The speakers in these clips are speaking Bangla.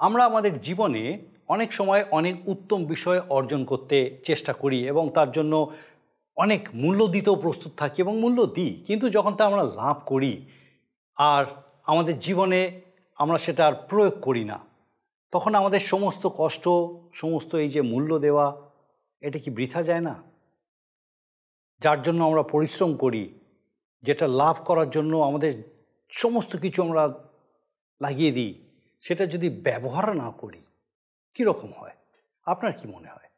আমরা আমাদের জীবনে অনেক সময় অনেক উত্তম বিষয় অর্জন করতে চেষ্টা করি এবং তার জন্য অনেক মূল্য দিতেও প্রস্তুত থাকি এবং মূল্য দিই, কিন্তু যখন তা আমরা লাভ করি আর আমাদের জীবনে আমরা সেটা আর প্রয়োগ করি না, তখন আমাদের সমস্ত কষ্ট, সমস্ত এই যে মূল্য দেওয়া, এটা কি বৃথা যায় না? যার জন্য আমরা পরিশ্রম করি, যেটা লাভ করার জন্য আমাদের সমস্ত কিছু আমরা লাগিয়ে দিই, সেটা যদি ব্যবহার না করি কীরকম হয়? আপনার কি মনে হয়?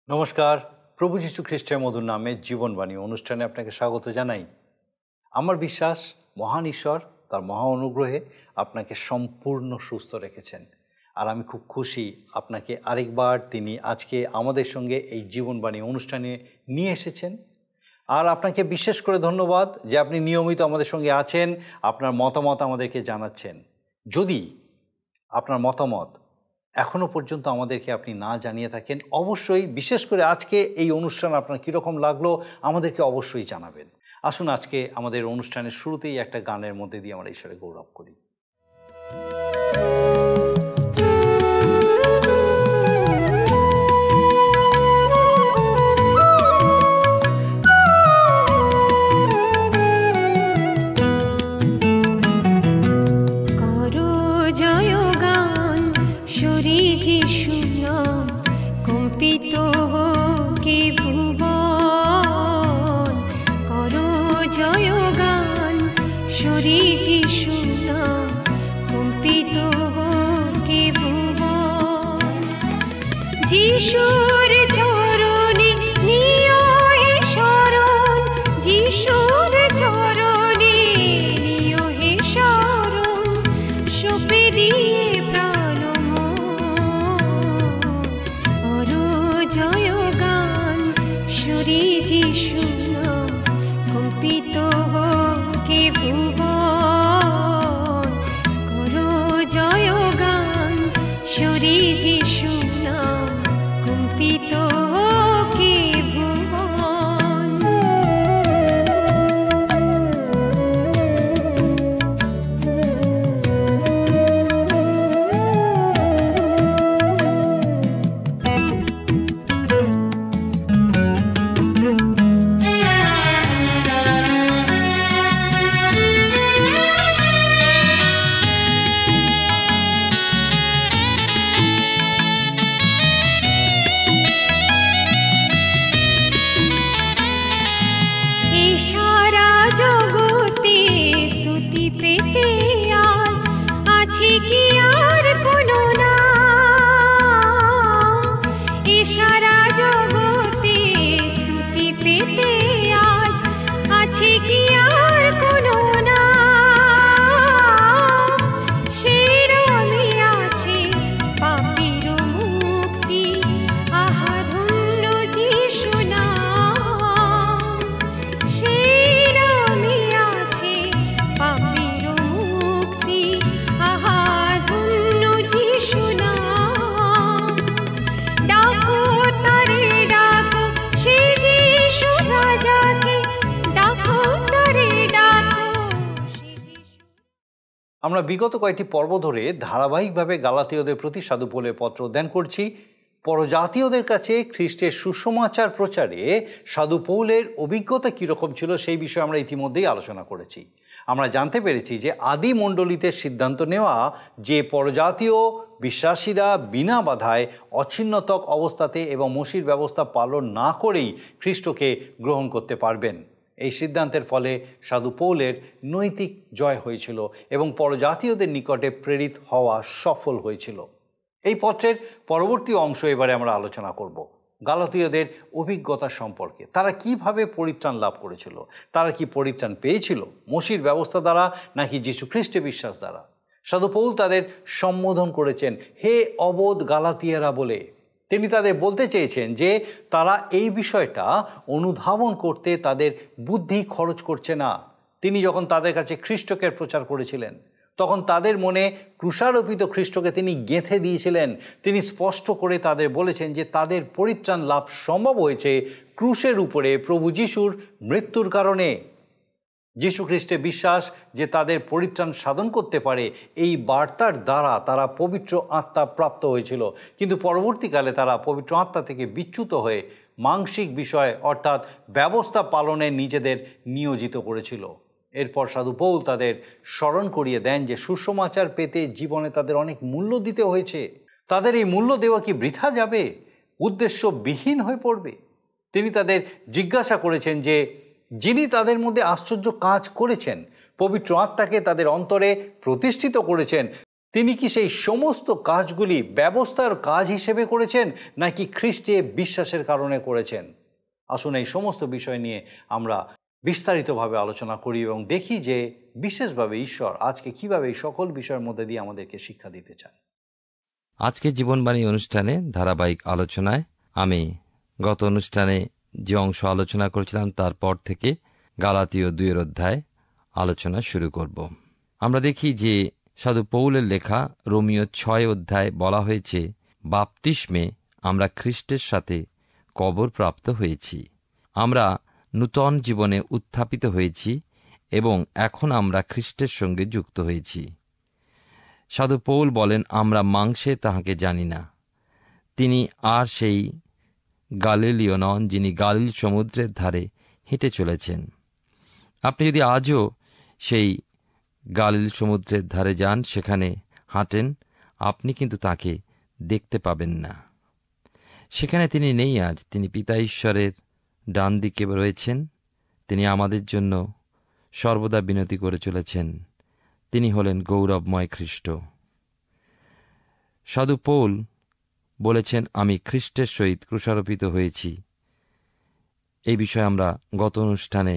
নমস্কার, প্রভু যীশু খ্রিস্টের মধুর নামে জীবনবাণী অনুষ্ঠানে আপনাকে স্বাগত জানাই। আমার বিশ্বাস মহান ঈশ্বর তার মহা অনুগ্রহে আপনাকে সম্পূর্ণ সুস্থ রেখেছেন, আর আমি খুব খুশি আপনাকে আরেকবার তিনি আজকে আমাদের সঙ্গে এই জীবনবাণী অনুষ্ঠানে নিয়ে এসেছেন। আর আপনাকে বিশেষ করে ধন্যবাদ যে আপনি নিয়মিত আমাদের সঙ্গে আছেন, আপনার মতামত আমাদেরকে জানাচ্ছেন। যদি আপনার মতামত এখনও পর্যন্ত আমাদেরকে আপনি না জানিয়ে থাকেন, অবশ্যই বিশেষ করে আজকে এই অনুষ্ঠান আপনার কীরকম লাগলো আমাদেরকে অবশ্যই জানাবেন। আসুন আজকে আমাদের অনুষ্ঠানের শুরুতেই একটা গানের মধ্যে দিয়ে আমরা ঈশ্বরে গৌরব করি। আমরা বিগত কয়েকটি পর্ব ধরে ধারাবাহিকভাবে গালাতীয়দের প্রতি সাধু পৌলের পত্র অধ্যয়ন করছি। পরজাতীয়দের কাছে খ্রিস্টের সুসমাচার প্রচারে সাধু পৌলের অভিজ্ঞতা কীরকম ছিল সেই বিষয়ে আমরা ইতিমধ্যেই আলোচনা করেছি। আমরা জানতে পেরেছি যে আদি মণ্ডলীতে সিদ্ধান্ত নেওয়া যে পরজাতীয় বিশ্বাসীরা বিনা বাধায় অচ্ছিন্নতক অবস্থাতে এবং মসির ব্যবস্থা পালন না করেই খ্রিস্টকে গ্রহণ করতে পারবেন, এই সিদ্ধান্তের ফলে সাধু পৌলের নৈতিক জয় হয়েছিল এবং পরজাতীয়দের নিকটে প্রেরিত হওয়া সফল হয়েছিল। এই পত্রের পরবর্তী অংশ এবারে আমরা আলোচনা করব গালাতীয়দের অভিজ্ঞতা সম্পর্কে। তারা কিভাবে পরিত্রাণ লাভ করেছিল, তারা কি পরিত্রাণ পেয়েছিল মসির ব্যবস্থা দ্বারা নাকি যীশু খ্রিস্টে বিশ্বাস দ্বারা। সাধু পৌল তাদের সম্বোধন করেছেন হে অবোধ গালাতিয়ারা বলে। তিনি তাদের বলতে চেয়েছেন যে তারা এই বিষয়টা অনুধাবন করতে তাদের বুদ্ধি খরচ করছে না। তিনি যখন তাদের কাছে খ্রিস্টকে প্রচার করেছিলেন তখন তাদের মনে ক্রুশারোপিত খ্রিস্টকে তিনি গেঁথে দিয়েছিলেন। তিনি স্পষ্ট করে তাদের বলেছেন যে তাদের পরিত্রাণ লাভ সম্ভব হয়েছে ক্রুশের উপরে প্রভু যিশুর মৃত্যুর কারণে। যীশু খ্রিস্টে বিশ্বাস যে তাদের পরিত্রাণ সাধন করতে পারে, এই বার্তার দ্বারা তারা পবিত্র আত্মা প্রাপ্ত হয়েছিল। কিন্তু পরবর্তীকালে তারা পবিত্র আত্মা থেকে বিচ্যুত হয়ে মাংসিক বিষয় অর্থাৎ ব্যবস্থা পালনে নিজেদের নিয়োজিত করেছিল। এরপর সাধু পৌল তাদের স্মরণ করিয়ে দেন যে সুসমাচার পেতে জীবনে তাদের অনেক মূল্য দিতে হয়েছে। তাদের এই মূল্য দেওয়া কি বৃথা যাবে, উদ্দেশ্যবিহীন হয়ে পড়বে? তিনি তাদের জিজ্ঞাসা করেছেন যে যিনি তাদের মধ্যে আশ্চর্য কাজ করেছেন, পবিত্র আত্মাকে তাদের অন্তরে প্রতিষ্ঠিত করেছেন, তিনি কি সেই সমস্ত কাজগুলি ব্যবস্থার কাজ হিসেবে করেছেন নাকি খ্রিস্টে বিশ্বাসের কারণে করেছেন? আসুন এই সমস্ত বিষয় নিয়ে আমরা বিস্তারিতভাবে আলোচনা করি এবং দেখি যে বিশেষভাবে ঈশ্বর আজকে কিভাবে এই সকল বিষয়ের মধ্যে দিয়ে আমাদেরকে শিক্ষা দিতে চান। আজকে জীবনবাণী অনুষ্ঠানে ধারাবাহিক আলোচনায় আমি গত অনুষ্ঠানে যে অংশ আলোচনা করেছিলাম তারপর থেকে গালাতীয় 2 অধ্যায় আলোচনা শুরু করব। আমরা দেখি যে সাধু পৌলের লেখা রোমীয় 6 অধ্যায় বলা হয়েছে বাপ্তিস্মে আমরা খ্রিস্টের সাথে কবর প্রাপ্ত হয়েছি, আমরা নূতন জীবনে উত্থাপিত হয়েছি এবং এখন আমরা খ্রিস্টের সঙ্গে যুক্ত হয়েছি। সাধু পৌল বলেন আমরা মাংসে তাহাকে জানি না। তিনি আর সেই গালিলীয় নন যিনি গালিল সমুদ্রের ধারে হেঁটে চলেছেন। আপনি যদি আজও সেই গালিল সমুদ্রের ধারে যান, সেখানে হাঁটেন, আপনি কিন্তু তাকে দেখতে পাবেন না। সেখানে তিনি নেই আজ। তিনি পিতা ঈশ্বরের ডান দিকে রয়েছেন। তিনি আমাদের জন্য সর্বদা বিনতি করে চলেছেন। তিনি হলেন গৌরবময় খ্রিস্ট। সাধু পৌল বলেছেন আমি খ্রিস্টের সহিত ক্রুশারোপিত হয়েছি। এই বিষয়ে আমরা গত অনুষ্ঠানে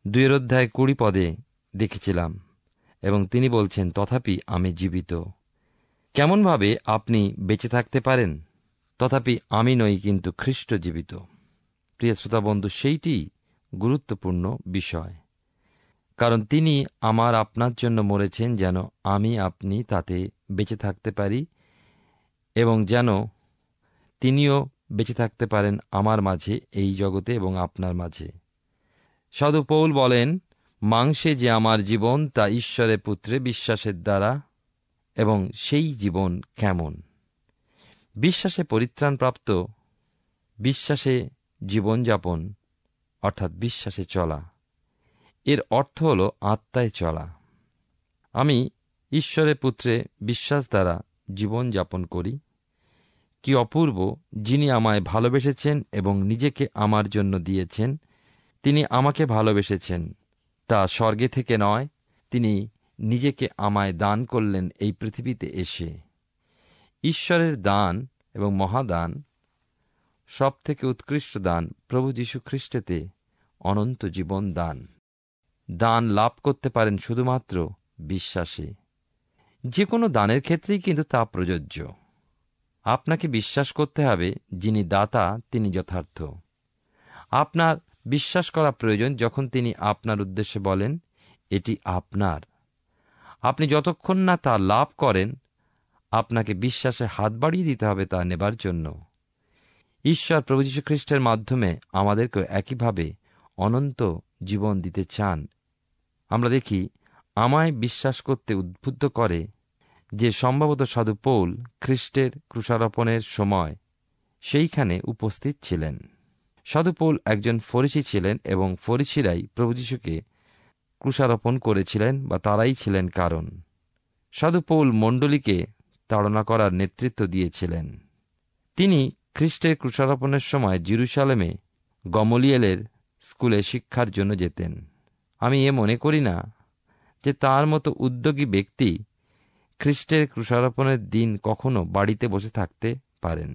2 অধ্যায় 20 পদে দেখেছিলাম এবং তিনি বলছেন তথাপি আমি জীবিত। কেমনভাবে আপনি বেঁচে থাকতে পারেন? তথাপি আমি নই, কিন্তু খ্রিস্ট জীবিত। প্রিয় শ্রোতা বন্ধু, সেইটি গুরুত্বপূর্ণ বিষয়, কারণ তিনি আমার আপনার জন্য মরেছেন যেন আমি আপনি তাতে বেঁচে থাকতে পারি এবং যেন তিনিও বেঁচে থাকতে পারেন আমার মাঝে, এই জগতে এবং আপনার মাঝে। সাধু পৌল বলেন মাংসে যে আমার জীবন তা ঈশ্বরের পুত্রে বিশ্বাসের দ্বারা, এবং সেই জীবন কেমন? বিশ্বাসে পরিত্রাণপ্রাপ্ত, বিশ্বাসে জীবনযাপন অর্থাৎ বিশ্বাসে চলা। এর অর্থ হল আত্মায় চলা। আমি ঈশ্বরের পুত্রে বিশ্বাস দ্বারা জীবন যাপন করি। কি অপূর্ব! যিনি আমায় ভালোবেসেছেন এবং নিজেকে আমার জন্য দিয়েছেন। তিনি আমাকে ভালোবেসেছেন, তা স্বর্গে থেকে নয়, তিনি নিজেকে আমায় দান করলেন এই পৃথিবীতে এসে। ঈশ্বরের দান এবং মহাদান, সব থেকে উৎকৃষ্ট দান প্রভু যীশু খ্রিস্টেতে অনন্ত জীবন দান। দান লাভ করতে পারেন শুধুমাত্র বিশ্বাসে। যে কোনো দানের ক্ষেত্রেই কিন্তু তা প্রযোজ্য। আপনাকে বিশ্বাস করতে হবে যিনি দাতা তিনি যথার্থ। আপনার বিশ্বাস করা প্রয়োজন যখন তিনি আপনার উদ্দেশ্যে বলেন এটি আপনার। আপনি যতক্ষণ না তা লাভ করেন, আপনাকে বিশ্বাসে হাত বাড়িয়ে দিতে হবে তা নেবার জন্য। ঈশ্বর প্রভু যীশু খ্রিস্টের মাধ্যমে আমাদেরকে একইভাবে অনন্ত জীবন দিতে চান। আমরা দেখি আমায় বিশ্বাস করতে উদ্বুদ্ধ করে যে সম্ভবত সাধু পৌল খ্রিস্টের ক্রুশারোপণের সময় সেইখানে উপস্থিত ছিলেন। সাধু পৌল একজন ফরিসি ছিলেন এবং ফরিসিরাই প্রভু যীশুকে ক্রুশারোপণ করেছিলেন বা তারাই ছিলেন কারণ। সাধু পৌল মণ্ডলীকে তাড়না করার নেতৃত্ব দিয়েছিলেন। তিনি খ্রিস্টের ক্রুশারোপণের সময় জেরুজালেমে গমলিয়েলের স্কুলে শিক্ষার জন্য যেতেন। আমি মনে করি না যে তার মতো উদ্যোগী ব্যক্তি খ্রিস্টের ক্রুশারোপণের দিন কখনো বাড়িতে বসে থাকতে পারেন।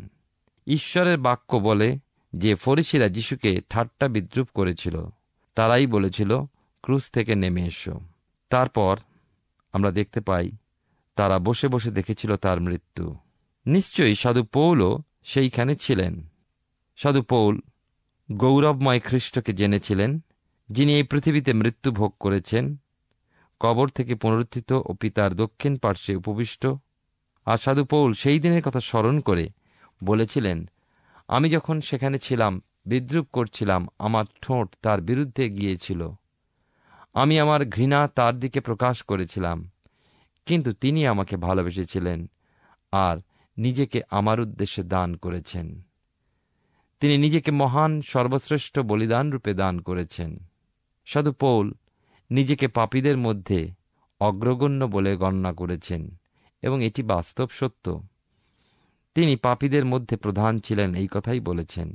ঈশ্বরের বাক্য বলে যে ফরিসিরা যিশুকে ঠাট্টা বিদ্রূপ করেছিল, তারাই বলেছিল ক্রুশ থেকে নেমে এসো। তারপর আমরা দেখতে পাই তারা বসে বসে দেখেছিল তার মৃত্যু। নিশ্চয়ই সাধু পৌলও সেইখানে ছিলেন। সাধু পৌল গৌরবময় খ্রিস্টকে জেনেছিলেন, যিনি এই পৃথিবীতে মৃত্যু ভোগ করেছেন, কবর থেকে পুনরুত্থিত ও পিতার দক্ষিণ পার্শ্বে উপবিষ্ট। আর সাধু পৌল সেই দিনের কথা স্মরণ করে বলেছিলেন, আমি যখন সেখানে ছিলাম, বিদ্রূপ করছিলাম, আমার ঠোঁট তার বিরুদ্ধে গিয়েছিল, আমি আমার ঘৃণা তার দিকে প্রকাশ করেছিলাম, কিন্তু তিনি আমাকে ভালোবেসেছিলেন আর নিজেকে আমার উদ্দেশ্যে দান করেছেন। তিনি নিজেকে মহান সর্বশ্রেষ্ঠ বলিদান রূপে দান করেছেন। সাধু পৌল নিজেকে পাপীদের মধ্যে অগ্রগণ্য বলে গণনা করেছেন, এবং এটি বাস্তব সত্য। তিনি পাপীদের মধ্যে প্রধান ছিলেন, এই কথাই বলেছেন।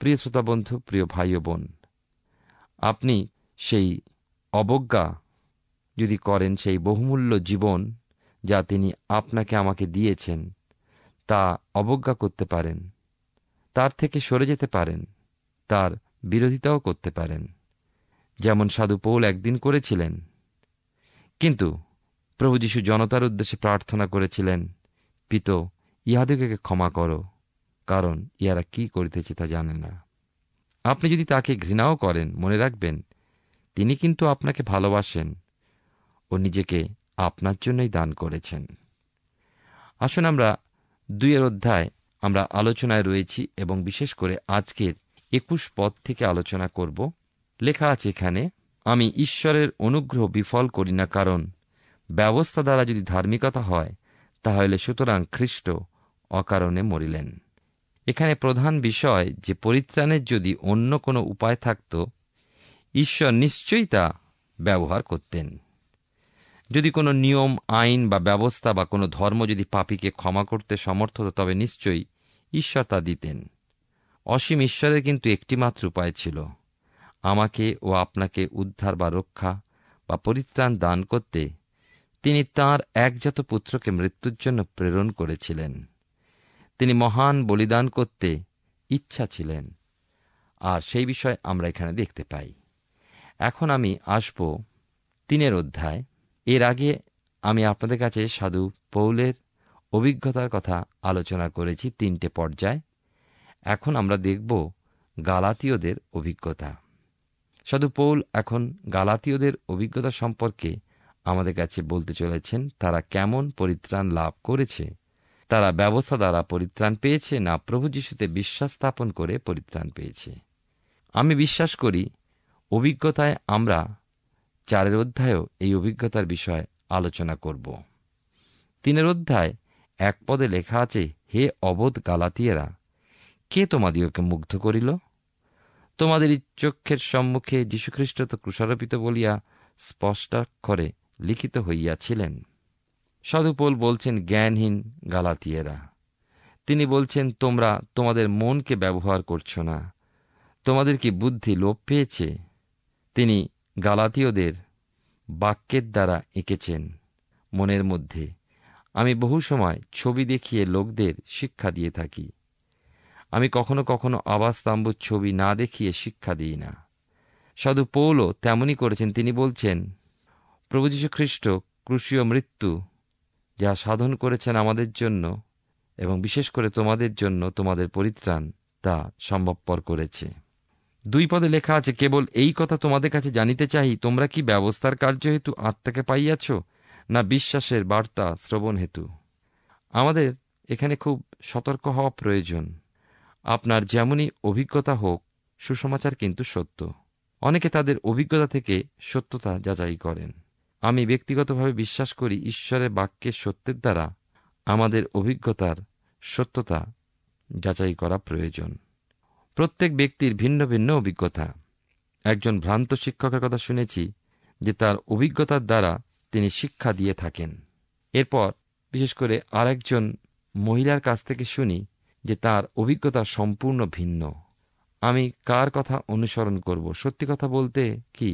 প্রিয় শ্রোতা বন্ধু, প্রিয় ভাই ও বোন, আপনি সেই অবজ্ঞা যদি করেন, সেই বহুমূল্য জীবন যা তিনি আপনাকে আমাকে দিয়েছেন, তা অবজ্ঞা করতে পারেন, তার থেকে সরে যেতে পারেন, তার বিরোধিতাও করতে পারেন, যেমন সাধু পৌল একদিন করেছিলেন। কিন্তু প্রভু যীশু জনতার উদ্দেশ্যে প্রার্থনা করেছিলেন, পিতো, ইহাদিগকে ক্ষমা করো, কারণ ইহারা কি করিতেছে তা জানে না। আপনি যদি তাকে ঘৃণাও করেন, মনে রাখবেন তিনি কিন্তু আপনাকে ভালোবাসেন ও নিজেকে আপনার জন্যই দান করেছেন। আসুন আমরা 2 অধ্যায় আমরা আলোচনায় রয়েছি, এবং বিশেষ করে আজকের 21 পদ থেকে আলোচনা করব। লেখা আছে এখানে, আমি ঈশ্বরের অনুগ্রহ বিফল করি না, কারণ ব্যবস্থা দ্বারা যদি ধার্মিকতা হয়, তাহলে সুতরাং খ্রিস্ট অকারণে মরিলেন। এখানে প্রধান বিষয় যে পরিত্রাণের যদি অন্য কোনো উপায় থাকত, ঈশ্বর নিশ্চয়ই তা ব্যবহার করতেন। যদি কোনো নিয়ম, আইন বা ব্যবস্থা বা কোনো ধর্ম যদি পাপীকে ক্ষমা করতে সমর্থ হতো, তবে নিশ্চয়ই ঈশ্বর তা দিতেন। অসীম ঈশ্বরের কিন্তু একটিমাত্র উপায় ছিল, আমাকে ও আপনাকে উদ্ধার বা রক্ষা বা পরিত্রাণ দান করতে তিনি তাঁর একজাত পুত্রকে মৃত্যুর জন্য প্রেরণ করেছিলেন। তিনি মহান বলিদান করতে ইচ্ছা ছিলেন, আর সেই বিষয় আমরা এখানে দেখতে পাই। এখন আমি আসব 3 অধ্যায়। এর আগে আমি আপনাদের কাছে সাধু পৌলের অভিজ্ঞতার কথা আলোচনা করেছি 3টে পর্যায়। এখন আমরা দেখব গালাতীয়দের অভিজ্ঞতা। সাধু পৌল এখন গালাতীয়দের অভিজ্ঞতা সম্পর্কে আমাদের কাছে বলতে চলেছেন, তারা কেমন পরিত্রাণ লাভ করেছে। তারা ব্যবস্থা দ্বারা পরিত্রাণ পেয়েছে, না প্রভু যীশুতে বিশ্বাস স্থাপন করে পরিত্রাণ পেয়েছে। আমি বিশ্বাস করি অভিজ্ঞতায় আমরা 4 অধ্যায়েও এই অভিজ্ঞতার বিষয়ে আলোচনা করব। 3 অধ্যায় 1 পদে লেখা আছে, হে অবোধ গালাতীয়েরা, কে তোমাদিগকে মুগ্ধ করিল? তোমাদের চক্ষের সম্মুখে যীশুখ্রিস্ট তো ক্রুশারোপিত বলিয়া স্পষ্টাক্ষরে লিখিত হইয়াছিলেন। সাধু পৌল বলছেন জ্ঞানহীন গালাতীয়েরা। তিনি বলছেন, তোমরা তোমাদের মনকে ব্যবহার করছ না, তোমাদের কি বুদ্ধি লোপ পেয়েছে? তিনি গালাতীয়দের বাক্যের দ্বারা এঁকেছেন মনের মধ্যে। আমি বহু সময় ছবি দেখিয়ে লোকদের শিক্ষা দিয়ে থাকি। আমি কখনো কখনো আবাসতাম্বুর ছবি না দেখিয়ে শিক্ষা দিই না। সাধু পৌলও তেমনই করেছেন। তিনি বলছেন, প্রভু যীশু খ্রিস্ট ক্রুশীয় মৃত্যু যা সাধন করেছেন আমাদের জন্য এবং বিশেষ করে তোমাদের জন্য, তোমাদের পরিত্রাণ তা সম্ভবপর করেছে। 2 পদে লেখা আছে, কেবল এই কথা তোমাদের কাছে জানিতে চাহি, তোমরা কি ব্যবস্থার কার্য হেতু আত্মাকে পাইয়াছ, না বিশ্বাসের বার্তা শ্রবণ হেতু? আমাদের এখানে খুব সতর্ক হওয়া প্রয়োজন। আপনার যেমনই অভিজ্ঞতা হোক, সুসমাচার কিন্তু সত্য। অনেকে তাদের অভিজ্ঞতা থেকে সত্যতা যাচাই করেন। আমি ব্যক্তিগতভাবে বিশ্বাস করি ঈশ্বরের বাক্যের সত্যের দ্বারা আমাদের অভিজ্ঞতার সত্যতা যাচাই করা প্রয়োজন। প্রত্যেক ব্যক্তির ভিন্ন ভিন্ন অভিজ্ঞতা। একজন ভ্রান্ত শিক্ষকের কথা শুনেছি যে তার অভিজ্ঞতার দ্বারা তিনি শিক্ষা দিয়ে থাকেন। এরপর বিশেষ করে আরেকজন মহিলার কাছ থেকে শুনি যে তার অভিজ্ঞতা সম্পূর্ণ ভিন্ন। আমি কার কথা অনুসরণ করব? সত্যি কথা বলতে কি,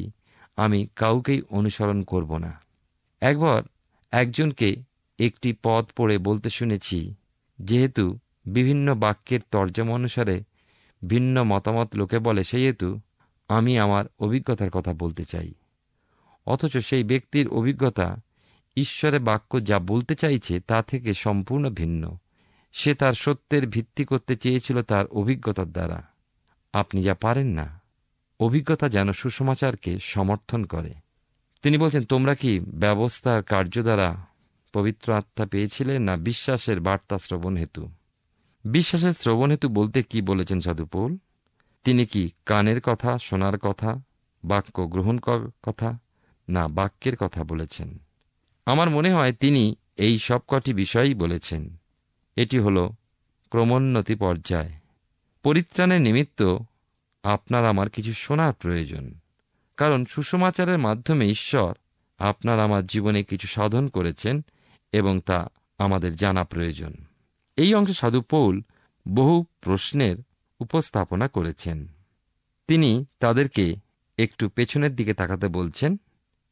আমি কাউকেই অনুসরণ করব না। একবার একজনকে একটি পদ পড়ে বলতে শুনেছি, যেহেতু বিভিন্ন বাক্যের তর্জমা অনুসারে ভিন্ন মতামত লোকে বলে, সেহেতু আমি আমার অভিজ্ঞতার কথা বলতে চাই। অথচ সেই ব্যক্তির অভিজ্ঞতা ঈশ্বরের বাক্য যা বলতে চাইছে তা থেকে সম্পূর্ণ ভিন্ন। সে তার সত্যের ভিত্তি করতে চেয়েছিল তার অভিজ্ঞতার দ্বারা। আপনি যা পারেন না, অভিজ্ঞতা যেন সুসমাচারকে সমর্থন করে। তিনি বলছেন, তোমরা কি ব্যবস্থার কার্য দ্বারা পবিত্র আত্মা পেয়েছিলে, না বিশ্বাসের বার্তা শ্রবণ হেতু? বিশ্বাসের শ্রবণ হেতু বলতে কি বলেছেন সাধু পৌল? তিনি কি কানের কথা, শোনার কথা, বাক্য গ্রহণ করার কথা, না বাক্যের কথা বলেছেন? আমার মনে হয় তিনি এই সব কটি বিষয়ই বলেছেন। এটি হল ক্রমোন্নতি পর্যায়। পরিত্রাণের নিমিত্ত আপনার আমার কিছু শোনার প্রয়োজন, কারণ সুসমাচারের মাধ্যমে ঈশ্বর আপনার আমার জীবনে কিছু সাধন করেছেন এবং তা আমাদের জানা প্রয়োজন। এই অংশে সাধু পৌল বহু প্রশ্নের উপস্থাপনা করেছেন। তিনি তাদেরকে একটু পেছনের দিকে তাকাতে বলছেন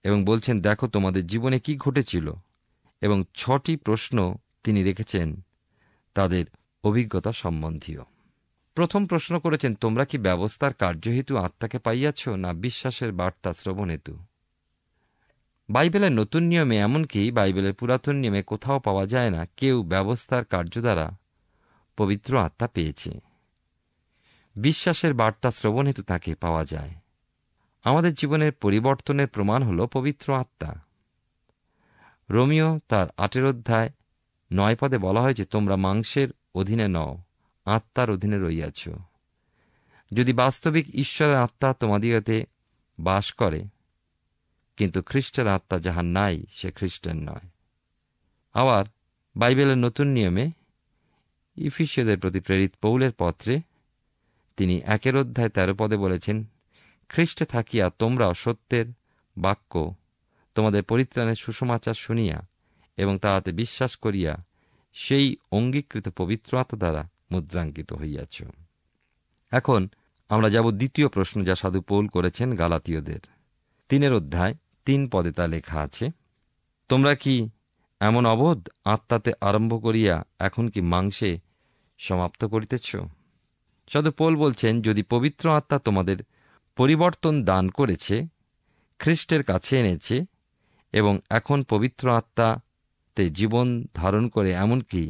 এবং বলছেন, দেখো তোমাদের জীবনে কি ঘটেছিল, এবং 6টি প্রশ্ন তিনি রেখেছেন তাদের অভিজ্ঞতা সম্বন্ধীয়। প্রথম প্রশ্ন করেছেন, তোমরা কি ব্যবস্থার কার্যহেতু আত্মাকে পাইয়াছ, না বিশ্বাসের বার্তা শ্রবণ হেতু? বাইবেলের নতুন নিয়মে, এমনকি বাইবেলের পুরাতন নিয়মে কোথাও পাওয়া যায় না কেউ ব্যবস্থার কার্য দ্বারা পবিত্র আত্মা পেয়েছে। বিশ্বাসের বার্তা শ্রবণ হেতু তাকে পাওয়া যায়। আমাদের জীবনের পরিবর্তনের প্রমাণ হল পবিত্র আত্মা। রোমিও তার 8 অধ্যায় 9 পদে বলা হয়েছে, তোমরা মাংসের অধীনে নও, আত্মার অধীনে রইয়াছ। যদি বাস্তবিক ঈশ্বরের আত্মা তোমাদিগতে বাস করে, কিন্তু খ্রিস্টের আত্মা যাহার নাই, সে খ্রিস্টান নয়। আবার বাইবেলের নতুন নিয়মে ইফিসীয়দের প্রতি প্রেরিত পৌলের পত্রে তিনি 1 অধ্যায় 13 পদে বলেছেন, খ্রিস্টে থাকিয়া তোমরাও সত্যের বাক্য তোমাদের পরিত্রাণের সুসমাচার শুনিয়া এবং তাহাতে বিশ্বাস করিয়া সেই অঙ্গীকৃত পবিত্র আত্মা দ্বারা মুদ্রাঙ্কিত হইয়াছ। এখন আমরা যাব দ্বিতীয় প্রশ্ন, যা সাধু পৌল করেছেন গালাতীয়দের। 3 অধ্যায় 3 পদে তা লেখা আছে, তোমরা কি এমন অবোধ আত্মাতে আরম্ভ করিয়া এখন কি মাংসে সমাপ্ত করিতেছ? সাধু পৌল বলছেন, যদি পবিত্র আত্মা তোমাদের পরিবর্তন দান করেছে, খ্রিস্টের কাছে এনেছে এবং এখন পবিত্র আত্মাতে জীবন ধারণ করে, এমনকি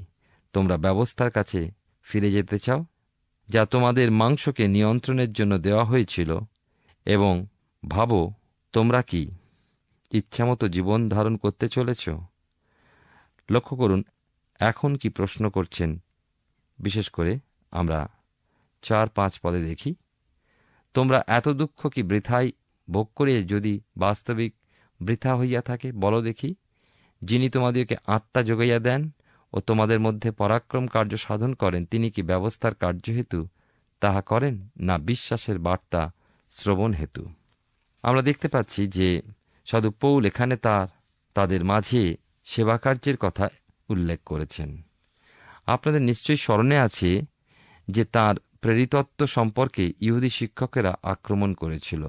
তোমরা ব্যবস্থার কাছে ফিরে যেতে চাও, যা তোমাদের মাংসকে নিয়ন্ত্রণের জন্য দেওয়া হয়েছিল, এবং ভাবো তোমরা কি ইচ্ছামতো জীবন ধারণ করতে চলেছ? লক্ষ্য করুন, এখন কি প্রশ্ন করছেন। বিশেষ করে আমরা 4-5 পদে দেখি, তোমরা এত দুঃখ কি বৃথাই ভোগ করে, যদি বাস্তবিক বৃথা হইয়া থাকে, বলো দেখি, যিনি তোমাদেরকে আত্মা যোগাইয়া দেন ও তোমাদের মধ্যে পরাক্রম কার্য সাধন করেন, তিনি কি ব্যবস্থার কার্য হেতু তাহা করেন, না বিশ্বাসের বার্তা শ্রবণ হেতু? আমরা দেখতে পাচ্ছি যে সাধু পৌল এখানে তাদের মাঝে সেবা কার্যের কথা উল্লেখ করেছেন। আপনাদের নিশ্চয়ই স্মরণে আছে যে তাঁর প্রেরিতত্ব সম্পর্কে ইহুদি শিক্ষকেরা আক্রমণ করেছিল।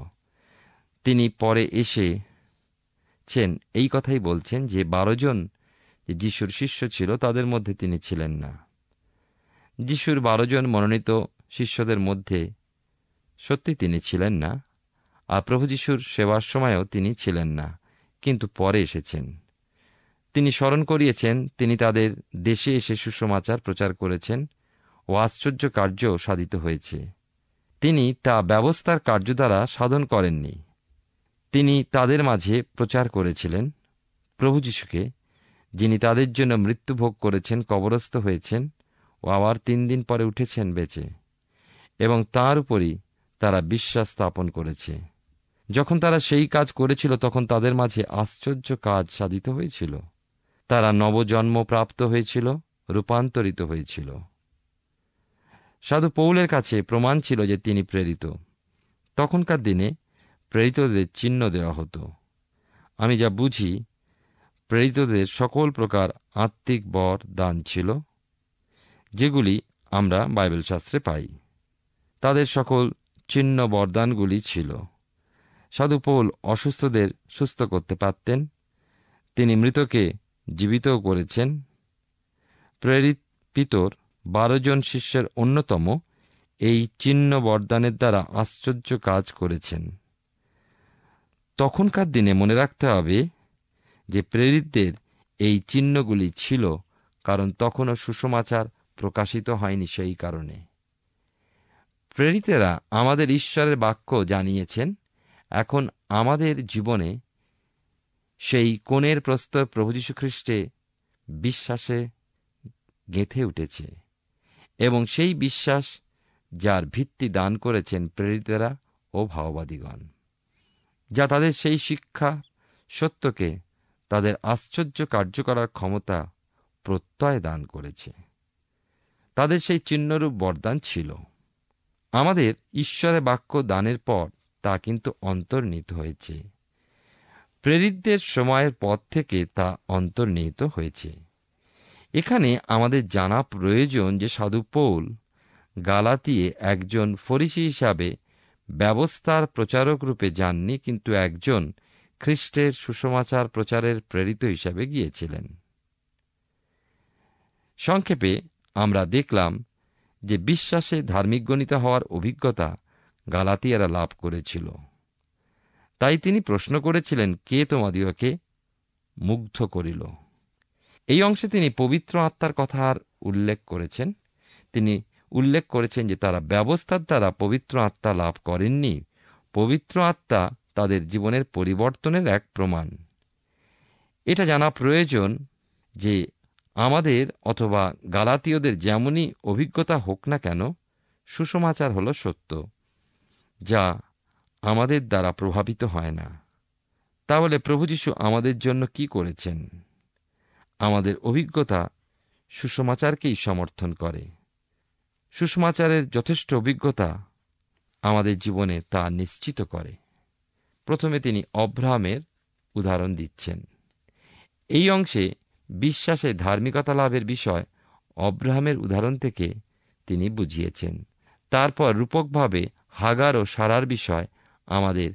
তিনি পরে এসেছেন এই কথাই বলছেন যে 12 জন যিশুর শিষ্য ছিল, তাদের মধ্যে তিনি ছিলেন না। যিশুর 12 জন মনোনীত শিষ্যদের মধ্যে সত্যি তিনি ছিলেন না, আর প্রভু যিশুর সেবার সময়ও তিনি ছিলেন না, কিন্তু পরে এসেছেন। তিনি স্মরণ করিয়েছেন, তিনি তাদের দেশে এসে সুসমাচার প্রচার করেছেন ও আশ্চর্য কার্য সাধিত হয়েছে। তিনি তা ব্যবস্থার কার্য দ্বারা সাধন করেননি। তিনি তাদের মাঝে প্রচার করেছিলেন প্রভু যিশুকে, যিনি তাদের জন্য মৃত্যুভোগ করেছেন, কবরস্থ হয়েছেন ও আবার 3 দিন পরে উঠেছেন বেঁচে, এবং তাঁর উপরই তারা বিশ্বাস স্থাপন করেছে। যখন তারা সেই কাজ করেছিল, তখন তাদের মাঝে আশ্চর্য কাজ সাধিত হয়েছিল। তারা নবজন্ম প্রাপ্ত হয়েছিল, রূপান্তরিত হয়েছিল। সাধু পৌলের কাছে প্রমাণ ছিল যে তিনি প্রেরিত। তখনকার দিনে প্রেরিতদের চিহ্ন দেওয়া হতো। আমি যা বুঝি, প্রেরিতদের সকল প্রকার আত্মিক বর দান ছিল, যেগুলি আমরা বাইবেল শাস্ত্রে পাই। তাদের সকল চিহ্ন বরদানগুলি ছিল। সাধু পৌল অসুস্থদের সুস্থ করতে পারতেন। তিনি মৃতকে জীবিতও করেছেন। প্রেরিত পিতর 12 জন শিষ্যের অন্যতম এই চিহ্ন বরদানের দ্বারা আশ্চর্য কাজ করেছেন। তখনকার দিনে মনে রাখতে হবে যে প্রেরিতদের এই চিহ্নগুলি ছিল, কারণ তখনও সুসমাচার প্রকাশিত হয়নি। সেই কারণে প্রেরিতেরা আমাদের ঈশ্বরের বাক্য জানিয়েছেন। এখন আমাদের জীবনে সেই কোণের প্রস্তর প্রভু যীশু খ্রিস্টে বিশ্বাসে গেঁথে উঠেছে, এবং সেই বিশ্বাস যার ভিত্তি দান করেছেন প্রেরিতেরা ও ভাওবাদীগণ, যা তাদের সেই শিক্ষা সত্যকে তাদের আশ্চর্য কার্য করার ক্ষমতা প্রত্যয় দান করেছে। তাদের সেই চিহ্নরূপ বরদান ছিল। আমাদের ঈশ্বরের বাক্য দানের পর তা কিন্তু অন্তর্নিহিত হয়েছে। প্রেরিতদের সময়ের পর থেকে তা অন্তর্নিহিত হয়েছে। এখানে আমাদের জানা প্রয়োজন যে সাধু পৌল গালাতিয়ে একজন ফরিসি হিসাবে ব্যবস্থার প্রচারক রূপে যাননি, কিন্তু একজন খ্রিস্টের সুসমাচার প্রচারের প্রেরিত হিসাবে গিয়েছিলেন। সংক্ষেপে আমরা দেখলাম যে বিশ্বাসে ধার্মিক গণিত হওয়ার অভিজ্ঞতা গালাতিয়ারা লাভ করেছিল। তাই তিনি প্রশ্ন করেছিলেন, কে তোমাদিগকে মুগ্ধ করিল? এই অংশে তিনি পবিত্র আত্মার কথার উল্লেখ করেছেন। তিনি উল্লেখ করেছেন যে তারা ব্যবস্থার দ্বারা পবিত্র আত্মা লাভ করেননি। পবিত্র আত্মা তাদের জীবনের পরিবর্তনের এক প্রমাণ। এটা জানা প্রয়োজন যে আমাদের অথবা গালাতীয়দের যেমনই অভিজ্ঞতা হোক না কেন, সুসমাচার হল সত্য, যা আমাদের দ্বারা প্রভাবিত হয় না। তাহলে প্রভু যীশু আমাদের জন্য কি করেছেন? আমাদের অভিজ্ঞতা সুসমাচারকেই সমর্থন করে। সুসমাচারের যথেষ্ট অভিজ্ঞতা আমাদের জীবনে তা নিশ্চিত করে। প্রথমে তিনি অব্রাহামের উদাহরণ দিচ্ছেন। এই অংশে বিশ্বাসে ধার্মিকতা লাভের বিষয় অব্রাহামের উদাহরণ থেকে তিনি বুঝিয়েছেন। তারপর রূপকভাবে হাগার ও সারার বিষয় আমাদের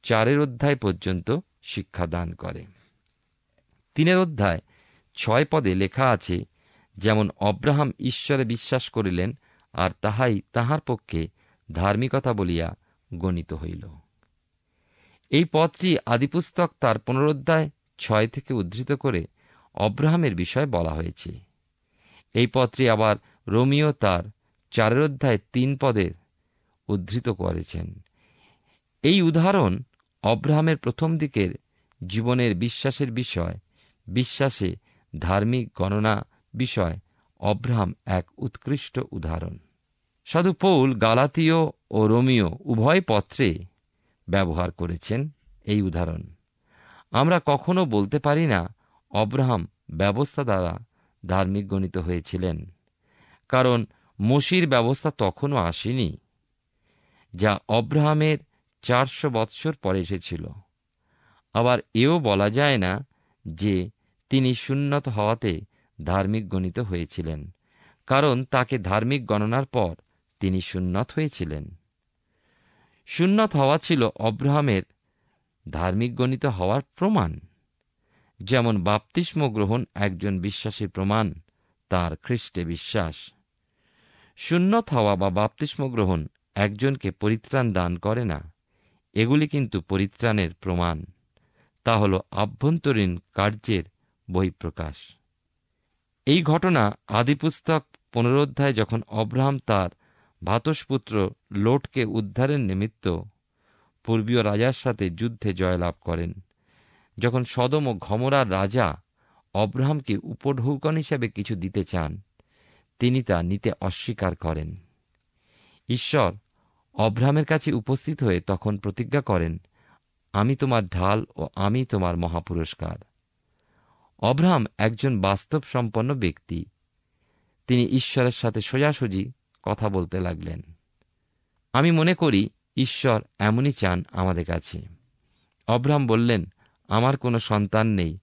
4 অধ্যায় পর্যন্ত শিক্ষাদান করে। 3 অধ্যায় 6 পদে লেখা আছে, যেমন অব্রাহাম ঈশ্বরে বিশ্বাস করিলেন, আর তাহাই তাহার পক্ষে ধার্মিকতা বলিয়া গণিত হইল। এই পদটি আদিপুস্তক তার 15 অধ্যায় 6 থেকে উদ্ধৃত করে অব্রাহামের বিষয় বলা হয়েছে। এই পদটি আবার রোমিও তার 4 অধ্যায় 3 পদে উদ্ধৃত করেছেন। এই উদাহরণ অব্রাহামের প্রথম দিকের জীবনের বিশ্বাসের বিষয়। বিশ্বাসে ধার্মিক গণনা বিষয় অব্রাহাম এক উৎকৃষ্ট উদাহরণ। সাধু পৌল গালাতীয় ও রোমিও উভয় পত্রে ব্যবহার করেছেন এই উদাহরণ। আমরা কখনো বলতে পারি না অব্রাহাম ব্যবস্থা দ্বারা ধার্মিক গণিত হয়েছিলেন, কারণ মোশির ব্যবস্থা তখনও আসেনি, যা অব্রাহামের 400 বৎসর পরে এসেছিল। আবার এও বলা যায় না যে তিনি সুন্নত হওয়াতে ধার্মিক গণিত হয়েছিলেন, কারণ তাকে ধার্মিক গণনার পর তিনি সুন্নত হয়েছিলেন। সুন্নত হওয়া ছিল অব্রাহামের ধার্মিক গণিত হওয়ার প্রমাণ। যেমন বাপ্তিস্ম গ্রহণ একজন বিশ্বাসীর প্রমাণ, তার খ্রিস্টে বিশ্বাস। সুন্নত হওয়া বা বাপ্তিস্ম গ্রহণ একজনকে পরিত্রাণ দান করে না, এগুলি কিন্তু পরিত্রাণের প্রমাণ। তা হল আভ্যন্তরীণ কার্যের বহিঃপ্রকাশ। এই ঘটনা আদিপুস্তক 15 অধ্যায় যখন অব্রাহাম তার ভাতসপুত্র লোটকে উদ্ধারের নিমিত্ত পূর্বীয় রাজার সাথে যুদ্ধে জয়লাভ করেন, যখন সদম ও গমোরার রাজা অব্রাহামকে উপঢৌকন হিসাবে কিছু দিতে চান, তিনি তা নিতে অস্বীকার করেন। ঈশ্বর অব্রাহামের কাছে উপস্থিত হয়ে তখন প্রতিজ্ঞা করেন, আমি তোমার ঢাল ও আমি তোমার মহাপুরস্কার। অব্রাহাম একজন বাস্তব সম্পন্ন ব্যক্তি। তিনি ঈশ্বরের সাথে সোজাসুজি কথা বলতে লাগলেন। আমি মনে করি ঈশ্বর এমনই চান আমাদের কাছে। অব্রাহাম বললেন, আমার কোনো সন্তান নেই,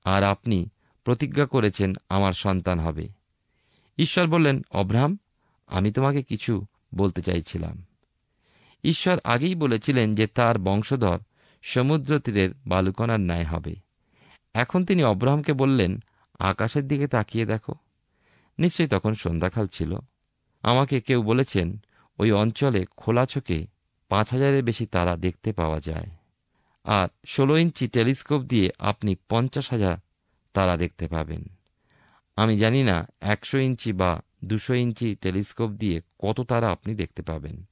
আর আপনি প্রতিজ্ঞা করেছেন আমার সন্তান হবে। ঈশ্বর বললেন, অব্রাহাম, আমি তোমাকে কিছু বলতে চাইছিলাম। ঈশ্বর আগেই বলেছিলেন যে তার বংশধর সমুদ্র তীরের বালুকণার ন্যায় হবে। এখন তিনি অব্রাহামকে বললেন, আকাশের দিকে তাকিয়ে দেখো। নিশ্চয়ই তখন সন্ধ্যাকাল ছিল। আমাকে কেউ বলেছেন ওই অঞ্চলে খোলা চোখে 5000-এর বেশি তারা দেখতে পাওয়া যায়। আর 16 ইঞ্চি টেলিস্কোপ দিয়ে আপনি 50,000 তারা দেখতে পাবেন। আমি জানি না 100 ইঞ্চি বা 200 ইঞ্চি টেলিস্কোপ দিয়ে কত তারা আপনি দেখতে পাবেন।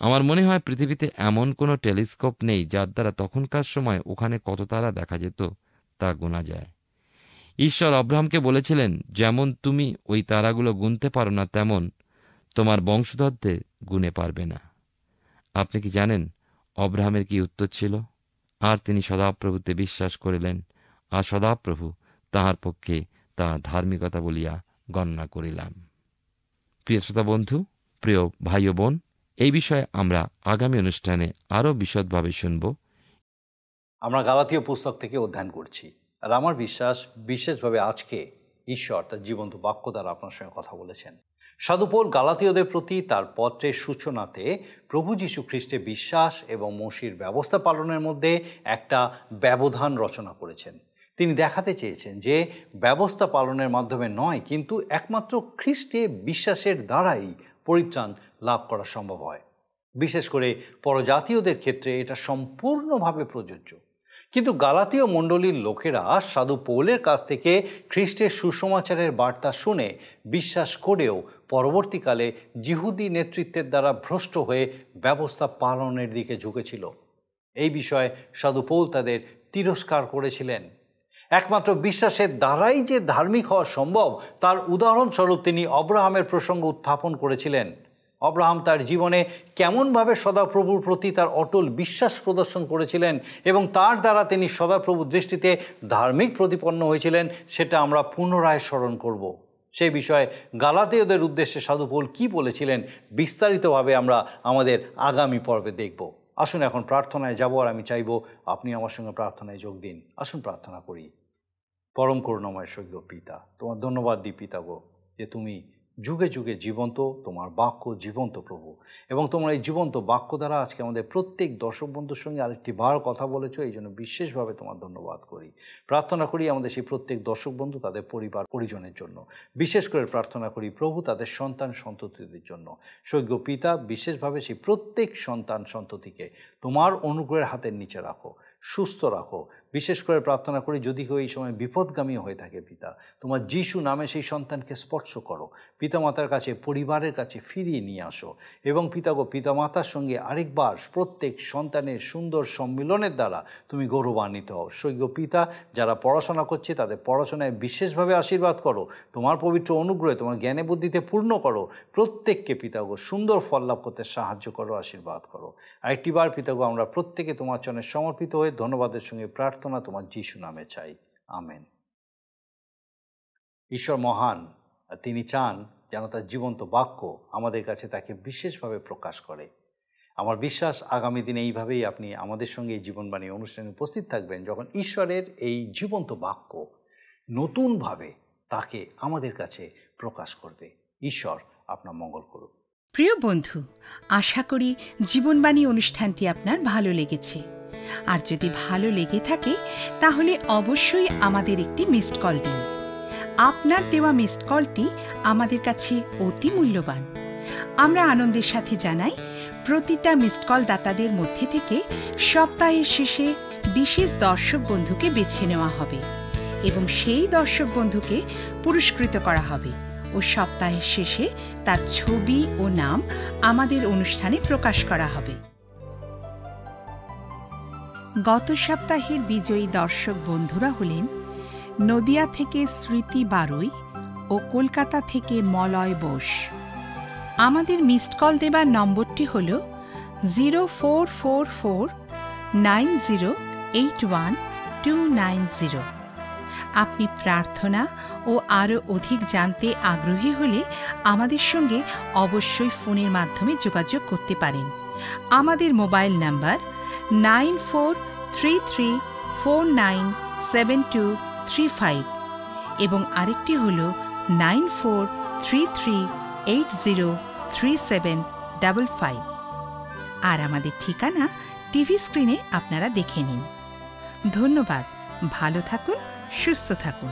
আমার মনে হয় পৃথিবীতে এমন কোনো টেলিস্কোপ নেই যার দ্বারা তখনকার সময় ওখানে কত তারা দেখা যেত তা গোনা যায়। ঈশ্বর আব্রাহামকে বলেছিলেন, যেমন তুমি ওই তারাগুলো গুনতে পারো না, তেমন তোমার বংশধরদের গুনে পারবে না। আপনি কি জানেন আব্রাহামের কি উত্তর ছিল? আর তিনি সদাপ্রভুতে বিশ্বাস করিলেন, আর সদাপ্রভু তাহার পক্ষে তা ধার্মিকতা বলিয়া গণনা করিলাম। প্রিয় শ্রোতা বন্ধু, প্রিয় ভাই ও বোন, এই বিষয়ে আমরা আগামী অনুষ্ঠানে আরও বিশদভাবে শুনব। আমরা গালাতীয় পুস্তক থেকে অধ্যয়ন করছি, আর আমার বিশ্বাস বিশেষভাবে আজকে ঈশ্বর তার জীবন্ত বাক্য দ্বারা আপনার সঙ্গে কথা বলেছেন। সাধু পৌল গালাতীয়দের প্রতি তার পত্রের সূচনাতে প্রভু যীশু খ্রিস্টে বিশ্বাস এবং মসির ব্যবস্থা পালনের মধ্যে একটা ব্যবধান রচনা করেছেন। তিনি দেখাতে চেয়েছেন যে ব্যবস্থা পালনের মাধ্যমে নয়, কিন্তু একমাত্র খ্রিস্টে বিশ্বাসের দ্বারাই পরিত্রাণ লাভ করা সম্ভব হয়। বিশেষ করে পরজাতীয়দের ক্ষেত্রে এটা সম্পূর্ণভাবে প্রযোজ্য। কিন্তু গালাতীয় মণ্ডলীর লোকেরা সাধু পৌলের কাছ থেকে খ্রিস্টের সুসমাচারের বার্তা শুনে বিশ্বাস করেও পরবর্তীকালে যিহুদি নেতৃত্বের দ্বারা ভ্রষ্ট হয়ে ব্যবস্থা পালনের দিকে ঝুঁকেছিল। এই বিষয়ে সাধু পৌল তাদের তিরস্কার করেছিলেন। একমাত্র বিশ্বাসের দ্বারাই যে ধার্মিক হওয়া সম্ভব তার উদাহরণস্বরূপ তিনি অব্রাহামের প্রসঙ্গ উত্থাপন করেছিলেন। অব্রাহাম তার জীবনে কেমনভাবে সদাপ্রভুর প্রতি তার অটল বিশ্বাস প্রদর্শন করেছিলেন এবং তার দ্বারা তিনি সদাপ্রভুর দৃষ্টিতে ধার্মিক প্রতিপন্ন হয়েছিলেন, সেটা আমরা পুনরায় স্মরণ করব। সেই বিষয়ে গালাতীয়দের উদ্দেশ্যে সাধু পৌল কী বলেছিলেন বিস্তারিতভাবে আমরা আমাদের আগামী পর্বে দেখব। আসুন এখন প্রার্থনায় যাব, আর আমি চাইব আপনি আমার সঙ্গে প্রার্থনায় যোগ দিন। আসুন প্রার্থনা করি। পরম করুণাময় স্বর্গীয় পিতা, তোমার ধন্যবাদ দিই পিতা গো, যে তুমি যুগে যুগে জীবন্ত, তোমার বাক্য জীবন্ত প্রভু, এবং তোমার এই জীবন্ত বাক্য দ্বারা আজকে আমাদের প্রত্যেক দর্শক বন্ধুর সঙ্গে আরেকটি বার কথা বলেছো। এই জন্য বিশেষভাবে তোমার ধন্যবাদ করি। প্রার্থনা করি আমাদের সেই প্রত্যেক দর্শক বন্ধু, তাদের পরিবার পরিজনের জন্য। বিশেষ করে প্রার্থনা করি প্রভু তাদের সন্তান সন্ততিদের জন্য। স্বর্গীয় পিতা, বিশেষভাবে সেই প্রত্যেক সন্তান সন্ততিকে তোমার অনুগ্রহের হাতের নিচে রাখো, সুস্থ রাখো। বিশেষ করে প্রার্থনা করি যদি কেউ এই সময় বিপদগামী হয়ে থাকে পিতা, তোমার যিশু নামে সেই সন্তানকে স্পর্শ করো, পিতামাতার কাছে, পরিবারের কাছে ফিরিয়ে নিয়ে আসো। এবং পিতাগো, পিতামাতার সঙ্গে আরেকবার প্রত্যেক সন্তানের সুন্দর সম্মিলনের দ্বারা তুমি গৌরবান্বিত হও। স্বর্গীয় পিতা, যারা পড়াশোনা করছে তাদের পড়াশোনায় বিশেষভাবে আশীর্বাদ করো, তোমার পবিত্র অনুগ্রহে তোমার জ্ঞানে বুদ্ধিতে পূর্ণ করো। প্রত্যেককে পিতাগো সুন্দর ফল লাভ করতে সাহায্য করো, আশীর্বাদ করো। আরেকটিবার পিতাগো, আমরা প্রত্যেকে তোমার চরণে সমর্পিত হয়ে ধন্যবাদের সঙ্গে প্রার্থনা তোমার যিশু নামে চাই, আমেন। ঈশ্বর মহান, আর তিনি চান যেন তার জীবন্ত বাক্য আমাদের কাছে তাকে বিশেষভাবে প্রকাশ করে। আমার বিশ্বাস আগামী দিনে এইভাবেই আপনি আমাদের সঙ্গে এই জীবনবাণী অনুষ্ঠানে উপস্থিত থাকবেন, যখন ঈশ্বরের এই জীবন্ত বাক্য নতুনভাবে তাকে আমাদের কাছে প্রকাশ করবে। ঈশ্বর আপনার মঙ্গল করুন। প্রিয় বন্ধু, আশা করি জীবনবাণী অনুষ্ঠানটি আপনার ভালো লেগেছে। আর যদি ভালো লেগে থাকে তাহলে অবশ্যই আমাদের একটি মিসড কল দিন। আপনার দেওয়া মিসড কলটি আমাদের কাছে অতি মূল্যবান। আমরা আনন্দের সাথে জানাই, প্রতিটা মিসড কল দাতাদের মধ্যে থেকে সপ্তাহের শেষে বিশেষ দর্শক বন্ধুকে বেছে নেওয়া হবে এবং সেই দর্শক বন্ধুকে পুরস্কৃত করা হবে ও সপ্তাহের শেষে তার ছবি ও নাম আমাদের অনুষ্ঠানে প্রকাশ করা হবে। গত সপ্তাহের বিজয়ী দর্শক বন্ধুরা হলেন নদিয়া থেকে স্মৃতি বারুই ও কলকাতা থেকে মলয় বোস। আমাদের মিসড কল দেবার নম্বরটি হল 04449081 আপনি প্রার্থনা ও আরও অধিক জানতে আগ্রহী হলে আমাদের সঙ্গে অবশ্যই ফোনের মাধ্যমে যোগাযোগ করতে পারেন। আমাদের মোবাইল নাম্বার 9433497235 এবং আরেকটি হল 9433803755। আর আমাদের ঠিকানা টিভি স্ক্রিনে আপনারা দেখে নিন। ধন্যবাদ। ভালো থাকুন, সুস্থ থাকুন।